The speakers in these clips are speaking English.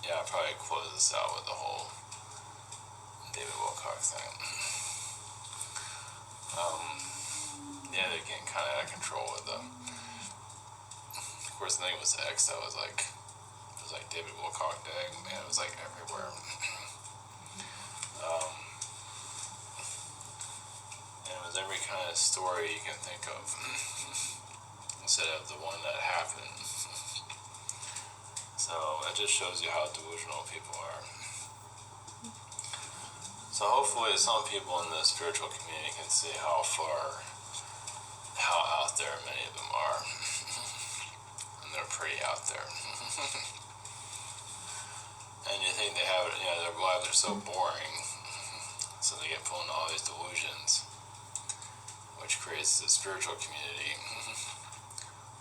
Yeah, I'll probably close this out with the whole David Wilcock thing. Yeah, they're getting kind of out of control with them. Of course, the thing was X that was like, it was like David Wilcock Day, man, it was like everywhere. And it was every kind of story you can think of, instead of the one that happened. So it just shows you how delusional people are. So hopefully some people in the spiritual community can see how out there many of them are. And they're pretty out there. And you think they have, their lives are so boring, so they get pulled into all these delusions, which creates the spiritual community,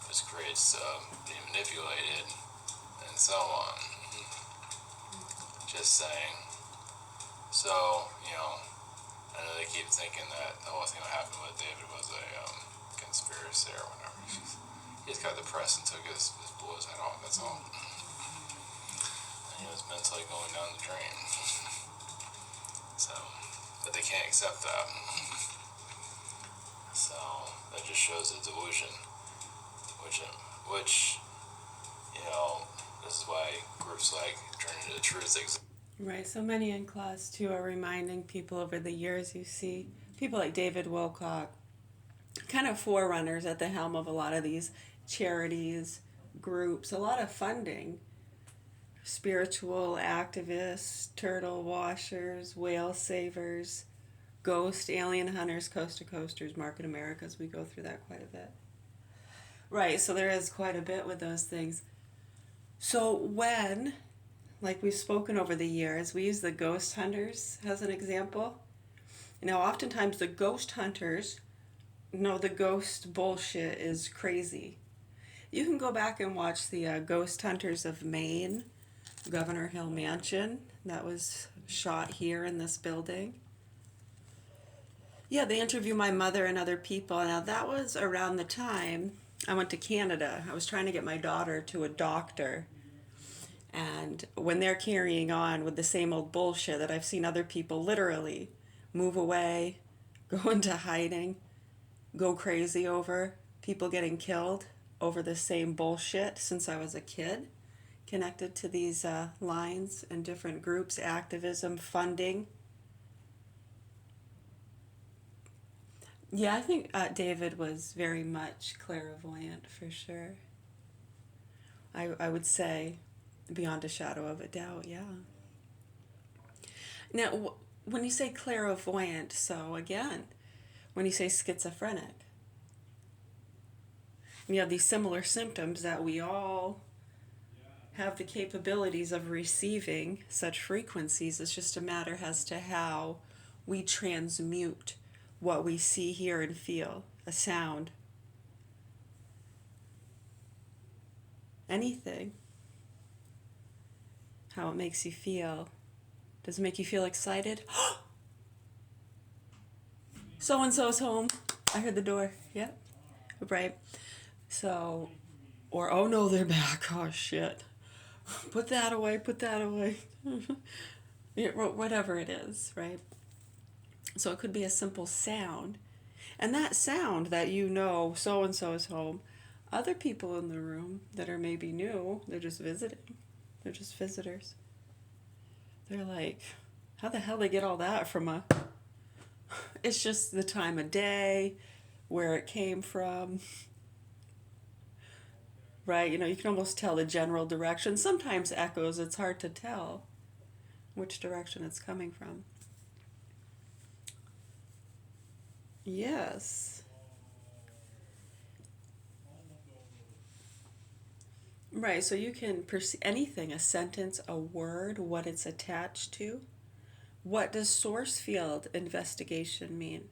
which creates being manipulated, and so on. Just saying. So, I know they keep thinking that the whole thing that happened with David was a conspiracy or whatever. He just got depressed and took his blew his head off, that's all. And he was mentally going down the drain. So, but they can't accept that. So, that just shows the delusion, which this is why groups like Journey to the Truth exist. Right, so many in class too are reminding people over the years. You see people like David Wilcock, kind of forerunners at the helm of a lot of these charities, groups, a lot of funding. Spiritual activists, turtle washers, whale savers, ghost alien hunters, coast to coasters, market Americas. We go through that quite a bit. Right, so there is quite a bit with those things. So when, like we've spoken over the years, we use the ghost hunters as an example. Oftentimes the ghost hunters know the ghost bullshit is crazy. You can go back and watch the Ghost Hunters of Maine, Governor Hill Mansion, that was shot here in this building. Yeah, they interview my mother and other people. Now, that was around the time I went to Canada. I was trying to get my daughter to a doctor. And when they're carrying on with the same old bullshit that I've seen other people literally move away, go into hiding, go crazy over, people getting killed over the same bullshit since I was a kid, connected to these lines and different groups, activism, funding. Yeah, I think David was very much clairvoyant for sure. I would say beyond a shadow of a doubt, yeah. Now, when you say clairvoyant, so again, when you say schizophrenic, you have these similar symptoms that we all have the capabilities of receiving such frequencies. It's just a matter as to how we transmute what we see, hear, and feel. A sound. Anything. How it makes you feel. Does it make you feel excited? So-and-so's home. I heard the door. Yep. Right. So, or, oh no, they're back. Oh shit. Put that away, put that away. Whatever it is, right? So it could be a simple sound. And that sound that so-and-so is home, other people in the room that are maybe new, they're just visiting. They're just visitors. They're like, how the hell they get all that from a... It's just the time of day, where it came from. Right, you can almost tell the general direction. Sometimes echoes, it's hard to tell which direction it's coming from. Yes. Right, so you can perceive anything, a sentence, a word, what it's attached to. What does source field investigation mean?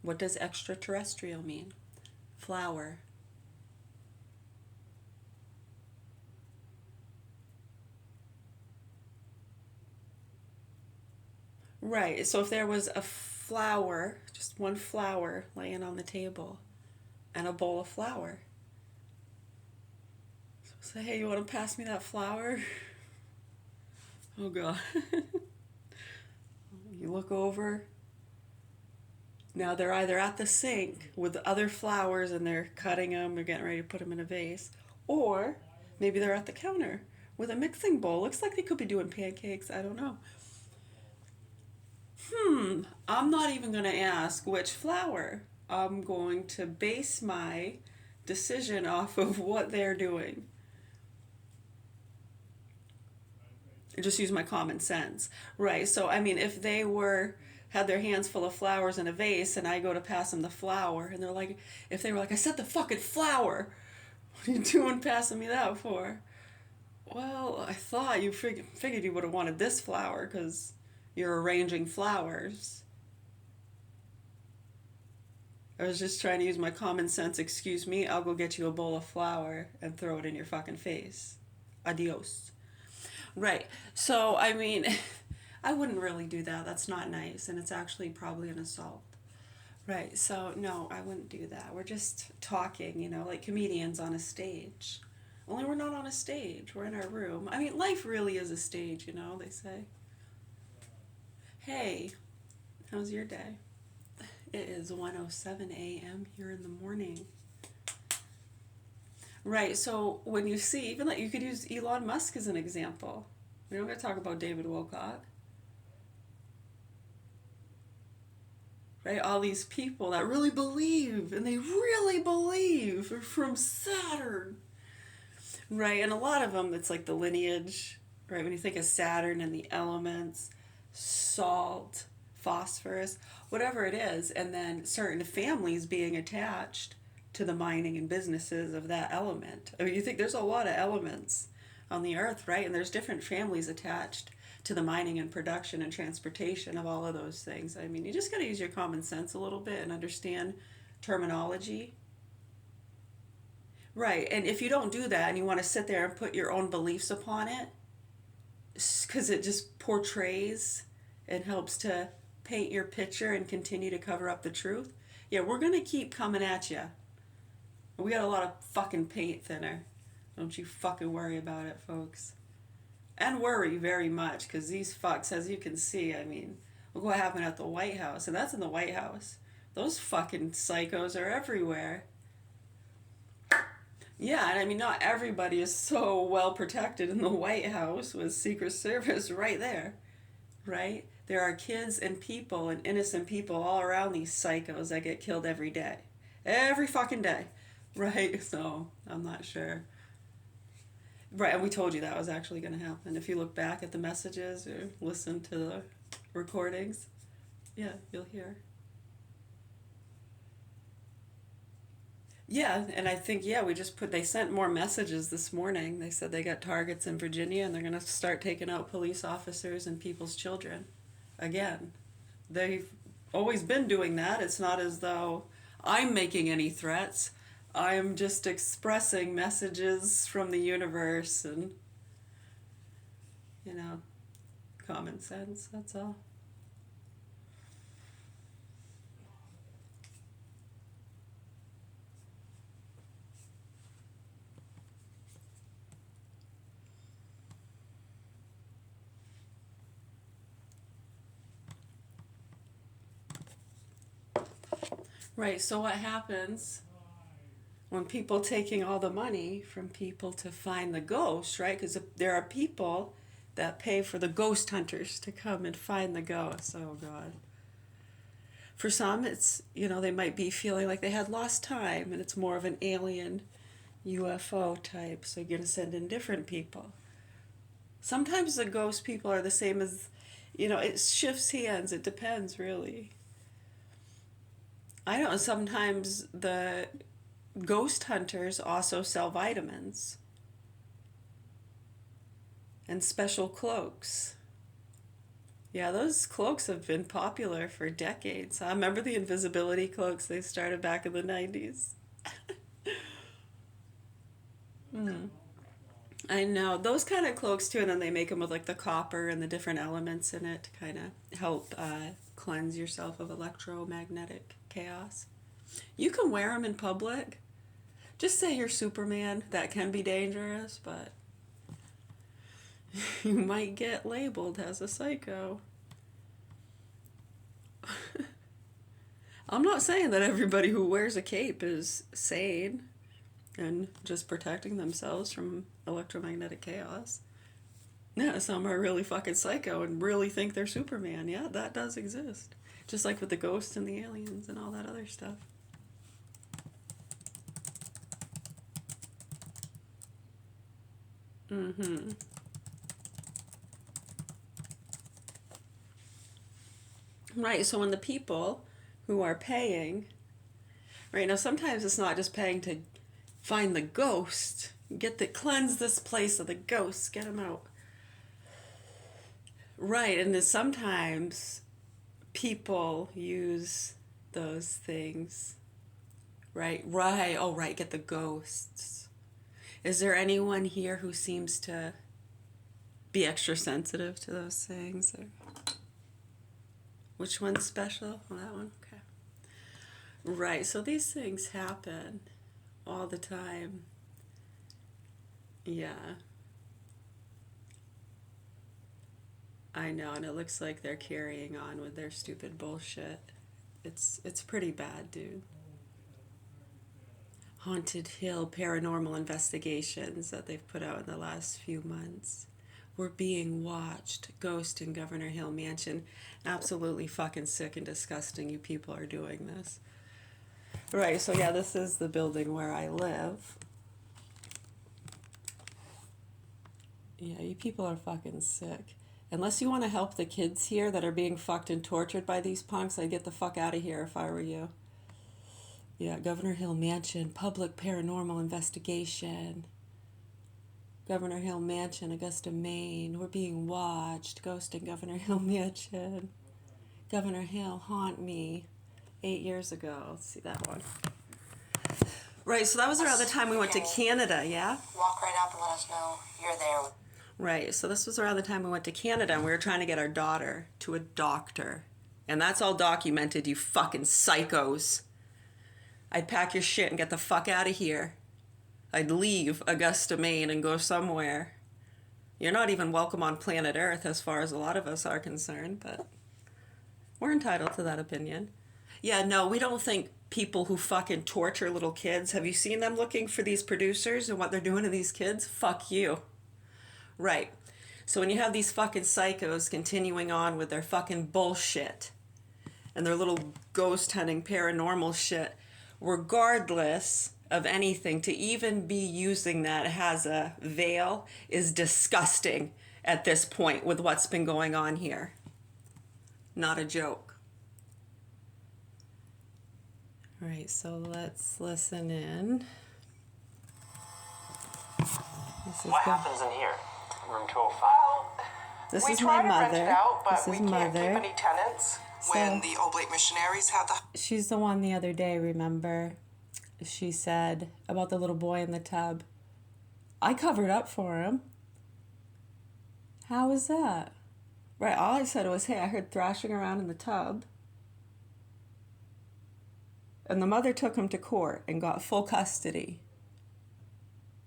What does extraterrestrial mean? Flower. Right, so if there was a flower, just one flower laying on the table, and a bowl of flour, Say, hey, you want to pass me that flower? Oh, God. You look over. Now they're either at the sink with other flowers and they're cutting them, they're getting ready to put them in a vase, or maybe they're at the counter with a mixing bowl. Looks like they could be doing pancakes. I don't know. I'm not even going to ask which flower. I'm going to base my decision off of what they're doing. Just use my common sense. Right. So, I mean, if they had their hands full of flowers in a vase and I go to pass them the flower and they're like, if they were like, I said the fucking flower, what are you doing passing me that for? Well, I thought you figured you would have wanted this flower because you're arranging flowers. I was just trying to use my common sense. Excuse me, I'll go get you a bowl of flour and throw it in your fucking face. Adios. Right. So, I mean, I wouldn't really do that. That's not nice. And it's actually probably an assault. Right. So, no, I wouldn't do that. We're just talking, like comedians on a stage. Only we're not on a stage. We're in our room. I mean, life really is a stage, they say. Hey, how's your day? It is 1:07 a.m. here in the morning. Right, so when you see, even like you could use Elon Musk as an example. We're not going to talk about David Wilcock. Right, all these people that really believe, and they really believe, are from Saturn. Right, and a lot of them, it's like the lineage, right? When you think of Saturn and the elements, salt, phosphorus, whatever it is, and then certain families being attached to the mining and businesses of that element. I mean, you think there's a lot of elements on the earth, right? And there's different families attached to the mining and production and transportation of all of those things. I mean, you just got to use your common sense a little bit and understand terminology. Right, and if you don't do that and you want to sit there and put your own beliefs upon it, because it just portrays and helps to paint your picture and continue to cover up the truth, yeah, we're going to keep coming at you. We got a lot of fucking paint thinner. Don't you fucking worry about it, folks. And worry very much, because these fucks, as you can see, I mean, look what happened at the White House, and that's in the White House. Those fucking psychos are everywhere. Yeah, and I mean, not everybody is so well protected in the White House with Secret Service right there, right? There are kids and people and innocent people all around these psychos that get killed every day. Every fucking day, right? So, I'm not sure. Right, and we told you that was actually going to happen. If you look back at the messages or listen to the recordings, yeah, you'll hear. Yeah, and I think, yeah, they sent more messages this morning. They said they got targets in Virginia and they're going to start taking out police officers and people's children. Again, they've always been doing that. It's not as though I'm making any threats. I'm just expressing messages from the universe and, you know, common sense, that's all. Right, so what happens when people taking all the money from people to find the ghost, right? Because there are people that pay for the ghost hunters to come and find the ghosts. Oh, God. For some, it's, they might be feeling like they had lost time and it's more of an alien UFO type, so you're going to send in different people. Sometimes the ghost people are the same as, it shifts hands. It depends, really. I know sometimes the ghost hunters also sell vitamins and special cloaks. Yeah, those cloaks have been popular for decades. I remember the invisibility cloaks they started back in the 90s. Mm. I know. Those kind of cloaks too, and then they make them with like the copper and the different elements in it to kind of help cleanse yourself of electromagnetic chaos. You can wear them in public. Just say you're Superman. That can be dangerous, but you might get labeled as a psycho. I'm not saying that everybody who wears a cape is sane and just protecting themselves from electromagnetic chaos. Yeah, some are really fucking psycho and really think they're Superman. Yeah, that does exist. Just like with the ghosts and the aliens and all that other stuff. Mm-hmm. Right, so when the people who are paying, right, now sometimes it's not just paying to find the ghost, cleanse this place of the ghosts, get them out. Right, and then sometimes people use those things. Right, oh right, get the ghosts. Is there anyone here who seems to be extra sensitive to those things? Or which one's special? Oh, that one? Okay. Right, so these things happen all the time. Yeah. I know, and it looks like they're carrying on with their stupid bullshit. It's pretty bad, dude. Haunted Hill paranormal investigations that they've put out in the last few months. We're being watched. Ghost in Governor Hill Mansion. Absolutely fucking sick and disgusting you people are doing this. Right, so yeah, this is the building where I live. Yeah, you people are fucking sick. Unless you want to help the kids here that are being fucked and tortured by these punks, I'd get the fuck out of here if I were you. Yeah, Governor Hill Mansion, public paranormal investigation. Governor Hill Mansion, Augusta, Maine. We're being watched. Ghost in Governor Hill Mansion. Governor Hill, haunt me. 8 years ago. Let's see that one. Right, so that was around the time we went to Canada, yeah? Walk right up and let us know you're there. Right, so this was around the time we went to Canada and we were trying to get our daughter to a doctor. And that's all documented, you fucking psychos. I'd pack your shit and get the fuck out of here. I'd leave Augusta, Maine and go somewhere. You're not even welcome on planet Earth as far as a lot of us are concerned, but we're entitled to that opinion. Yeah, no, we don't think people who fucking torture little kids, have you seen them looking for these producers and what they're doing to these kids? Fuck you. Right. So when you have these fucking psychos continuing on with their fucking bullshit and their little ghost hunting paranormal shit, regardless of anything, to even be using that as a veil is disgusting at this point with what's been going on here. Not a joke. All right, so let's listen in. What happens in here? Room 205? Well, This we is try my to mother. rent it out, but This is we can't mother. keep any tenants. When the Oblate missionaries had the She's the one the other day, remember? She said about the little boy in the tub. I covered up for him. How was that? Right, all I said was, hey, I heard thrashing around in the tub. And the mother took him to court and got full custody.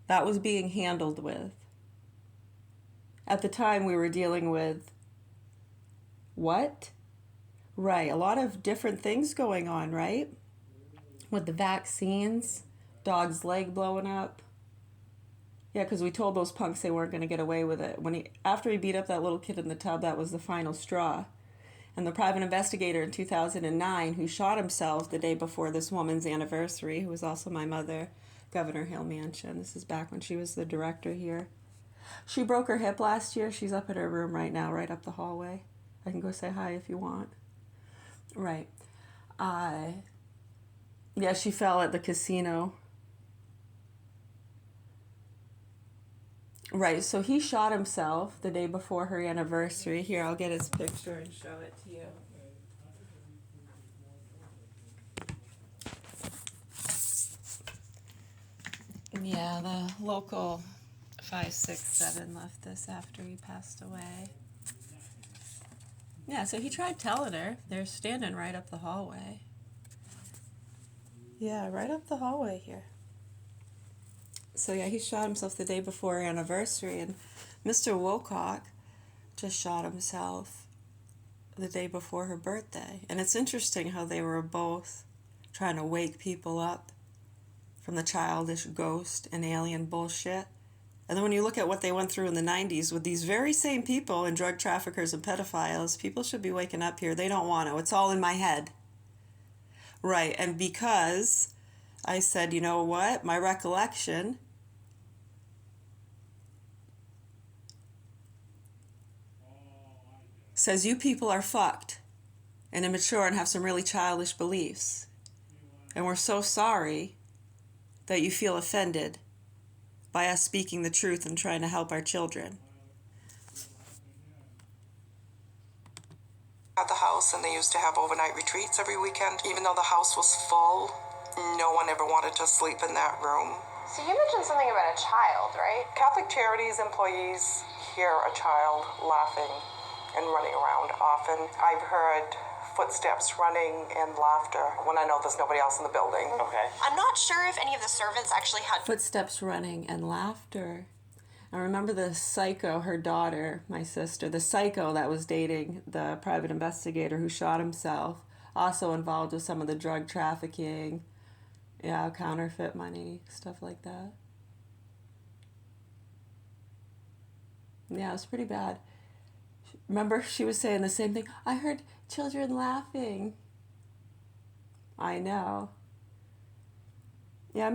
That was being handled with. At the time, we were dealing with what? Right, a lot of different things going on, right? With the vaccines, dog's leg blowing up. Yeah, because we told those punks they weren't going to get away with it. After he beat up that little kid in the tub, that was the final straw. And the private investigator in 2009 who shot himself the day before this woman's anniversary, who was also my mother, Governor Hill Mansion. This is back when she was the director here. She broke her hip last year. She's up in her room right now, right up the hallway. I can go say hi if you want. Right. Yeah, she fell at the casino. Right, so he shot himself the day before her anniversary. Here, I'll get his picture and show it to you. Yeah, the local 567 left this after he passed away. Yeah, so he tried telling her. They're standing right up the hallway. Yeah, right up the hallway here. So yeah, he shot himself the day before our anniversary, and Mr. Wilcock just shot himself the day before her birthday. And it's interesting how they were both trying to wake people up from the childish ghost and alien bullshit. And then when you look at what they went through in the 90s with these very same people and drug traffickers and pedophiles, people should be waking up here. They don't want to. It's all in my head. Right, and because I said, you know what, my recollection says you people are fucked and immature and have some really childish beliefs. And we're so sorry that you feel offended by us speaking the truth and trying to help our children. At the house, and they used to have overnight retreats every weekend. Even though the house was full, no one ever wanted to sleep in that room. So you mentioned something about a child, right? Catholic Charities employees hear a child laughing and running around often. I've heard footsteps running and laughter when I know there's nobody else in the building. Okay. I'm not sure if any of the servants actually had Footsteps running and laughter. I remember the psycho, her daughter, my sister, the psycho that was dating the private investigator who shot himself, also involved with some of the drug trafficking, yeah, counterfeit money, stuff like that. Yeah, it was pretty bad. Remember, she was saying the same thing. I heard children laughing. I know. Yeah, I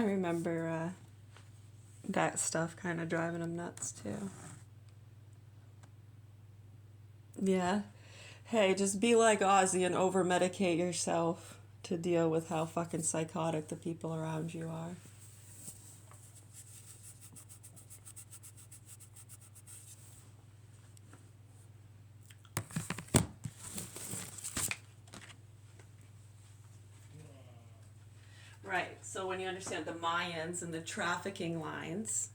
remember that stuff kind of driving him nuts too. Yeah. Hey, just be like Ozzy and over-medicate yourself to deal with how fucking psychotic the people around you are. Right, so when you understand the Mayans and the trafficking lines,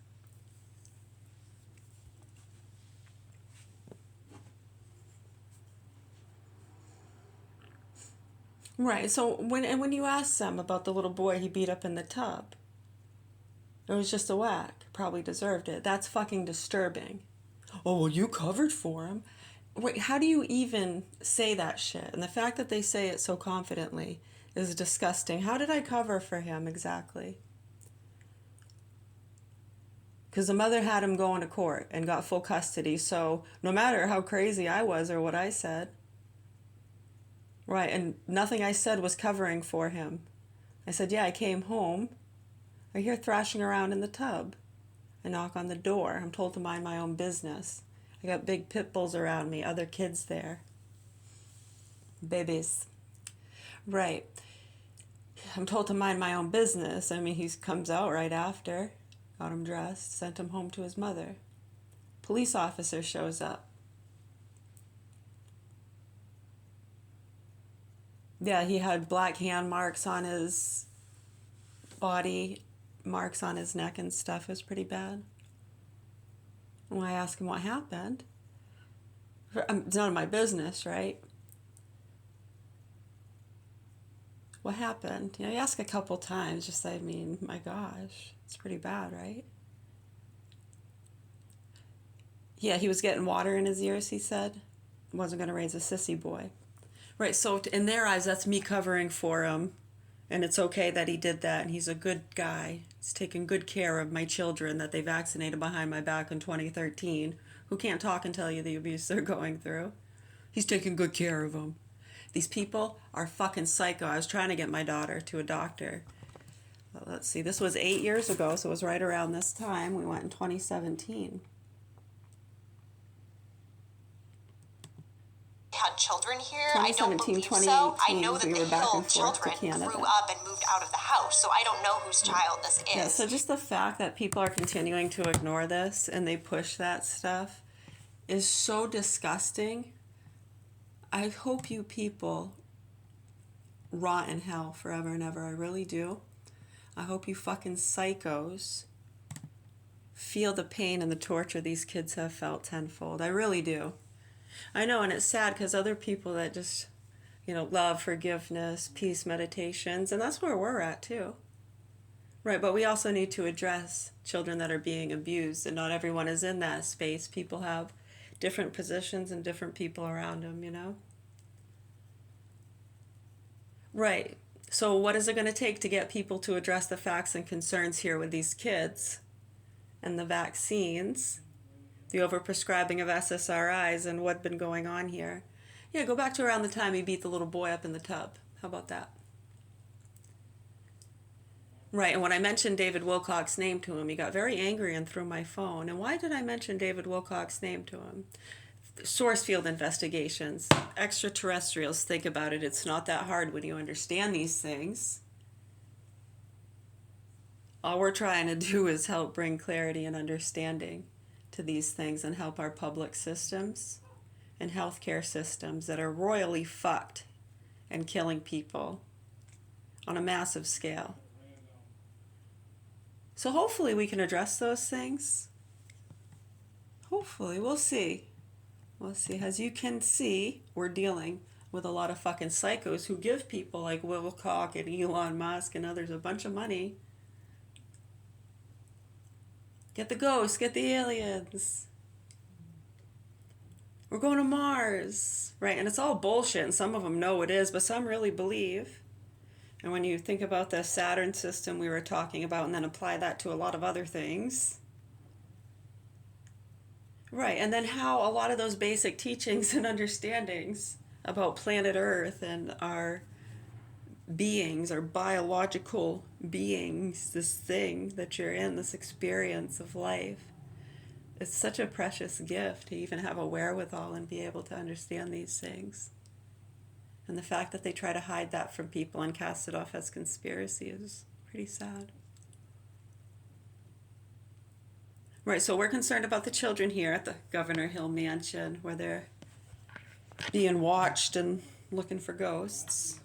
right, so when you ask them about the little boy he beat up in the tub, it was just a whack, probably deserved it. That's fucking disturbing. Oh, well, you covered for him. Wait, how do you even say that shit? And the fact that they say it so confidently is disgusting. How did I cover for him exactly? Because the mother had him going to court and got full custody, so no matter how crazy I was or what I said, right, and nothing I said was covering for him. I said, yeah, I came home. I hear thrashing around in the tub. I knock on the door. I'm told to mind my own business. I got big pit bulls around me, other kids there. Babies. Right. I'm told to mind my own business. I mean, he comes out right after. Got him dressed, sent him home to his mother. Police officer shows up. Yeah, he had black hand marks on his body, marks on his neck and stuff. It was pretty bad. When I asked him what happened, it's none of my business, right? What happened? You know, you ask a couple times, just, I mean, my gosh, it's pretty bad, right? Yeah, he was getting water in his ears, he said. Wasn't going to raise a sissy boy. Right, so in their eyes, that's me covering for him. And it's okay that he did that, and he's a good guy. He's taking good care of my children that they vaccinated behind my back in 2013, who can't talk and tell you the abuse they're going through. He's taking good care of them. These people are fucking psycho. I was trying to get my daughter to a doctor. Well, let's see, this was 8 years ago, so it was right around this time. We went in 2017. had children here. I don't believe so. I know that the Hill children grew up and moved out of the house, so I don't know whose child this is. Yeah, so just the fact that people are continuing to ignore this and they push that stuff is so disgusting. I hope you people rot in hell forever and ever. I really do. I hope you fucking psychos feel the pain and the torture these kids have felt tenfold. I really do. I know, and it's sad because other people that just, love forgiveness, peace meditations, and that's where we're at too. Right, but we also need to address children that are being abused, and not everyone is in that space. People have different positions and different people around them, you know? Right. So, what is it going to take to get people to address the facts and concerns here with these kids and the vaccines, the overprescribing of SSRIs, and what's been going on here? Yeah, go back to around the time he beat the little boy up in the tub. How about that? Right, and when I mentioned David Wilcock's name to him, he got very angry and threw my phone. And why did I mention David Wilcock's name to him? Source field investigations, extraterrestrials, think about it. It's not that hard when you understand these things. All we're trying to do is help bring clarity and understanding to these things and help our public systems and healthcare systems that are royally fucked and killing people on a massive scale. So hopefully we can address those things. Hopefully, we'll see. We'll see. As you can see, we're dealing with a lot of fucking psychos who give people like Wilcock and Elon Musk and others a bunch of money. Get the ghosts, get the aliens. We're going to Mars, right? And it's all bullshit, and some of them know it is, but some really believe. And when you think about the Saturn system we were talking about and then apply that to a lot of other things. Right, and then how a lot of those basic teachings and understandings about planet Earth and our beings, our biological beings, this thing that you're in, this experience of life. It's such a precious gift to even have a wherewithal and be able to understand these things. And the fact that they try to hide that from people and cast it off as conspiracy is pretty sad. Right, so we're concerned about the children here at the Governor Hill Mansion where they're being watched and looking for ghosts.